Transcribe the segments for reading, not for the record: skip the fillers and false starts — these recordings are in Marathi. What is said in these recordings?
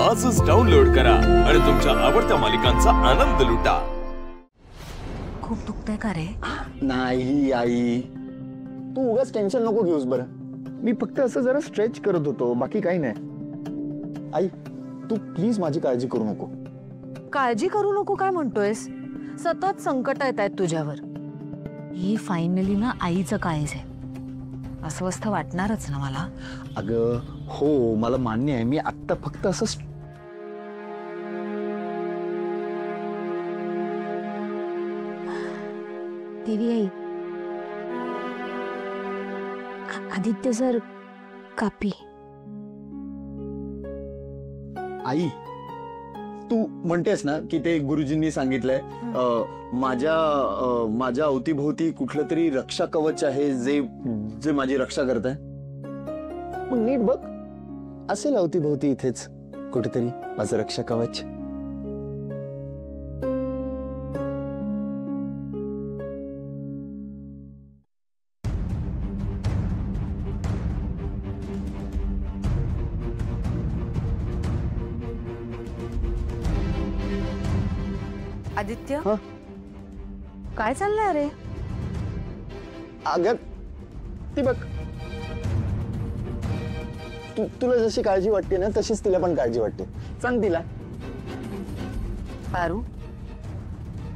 आजच डाउनलोड करा आणि तुमच्या आवडत्या मालिकांचा आनंद लुटा। खूप दुखतंय का रे? नाही आई, तू उगाच टेन्शन नको घेऊस बरं। मी फक्त असं जरा स्ट्रेच करत होतो, बाकी काही नाही। आई तू प्लीज माझी काळजी करू नको। काळजी करू नको काय म्हणतोयस? सतत संकट येत आहेत तुझ्यावर। ही फायनली ना आईचं काळीज आहे, अस्वस्थ वाटणारच ना मला। अगं हो, मला मान्य आहे, मी आत्ता फक्त असं देवी आई, आदित्य सर कापी। आई तू म्हणतेस ना की ते गुरुजींनी सांगितलंय माझ्या अवतीभोवती कुठलं तरी रक्षा कवच आहे जे जे माझी रक्षा करत आहे। मग नीट बघ, असेल अवतीभोवती इथेच कुठेतरी माझं रक्षा कवच। आदित्य काय चाललंय रे? अगं ती बघ, तुला जशी काळजी वाटते ना तशीच तिला पण काळजी वाटते, सांग तिला। पारू,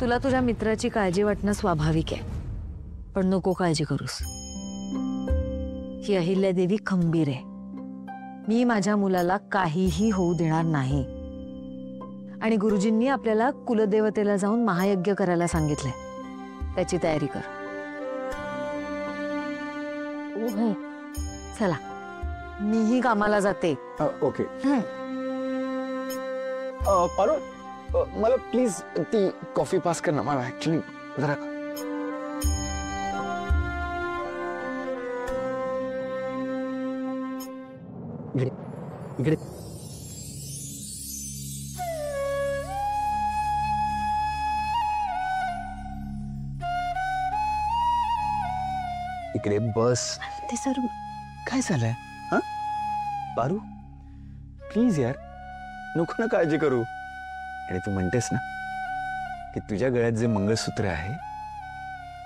तुला तुझ्या मित्राची काळजी वाटणं स्वाभाविक आहे, पण नको काळजी करूस। ही अहिल्या देवी खंबीर आहे, मी माझ्या मुलाला काहीही होऊ देणार नाही। आणि गुरुजींनी आपल्याला कुलदेवतेला जाऊन महायज्ञ करायला सांगितलंय, त्याची तयारी कर। ओह चला, मीही कामाला जाते। ओके पारो, मला प्लीज ती कॉफी पास कर ना, मला ऍक्च्युली जरा इकडे इकडे। इकडे बस। ते सर काय झालंय? हा पारू प्लीज यार, नको ना काळजी करू। आणि तू म्हणतेस ना की तुझ्या गळ्यात जे मंगळसूत्र आहे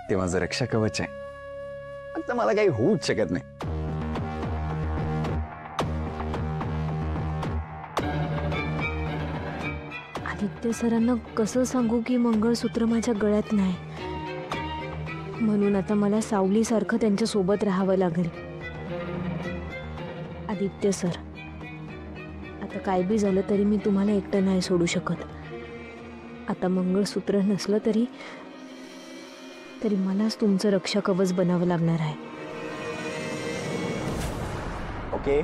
ते माझं रक्षा कवच आहे, आता मला काही होऊच शकत नाही। आदित्य सरांना कसं सांगू की मंगळसूत्र माझ्या गळ्यात नाही, म्हणून आता मला सावलीसारखं त्यांच्या सोबत राहावं लागेल। आदित्य सर, आता काय बी झालं तरी मी तुम्हाला एकटं नाही सोडू शकत। आता मंगळसूत्र नसलं तरी मलाच तुमचं रक्षा कवच बनावं लागणार आहे। ओके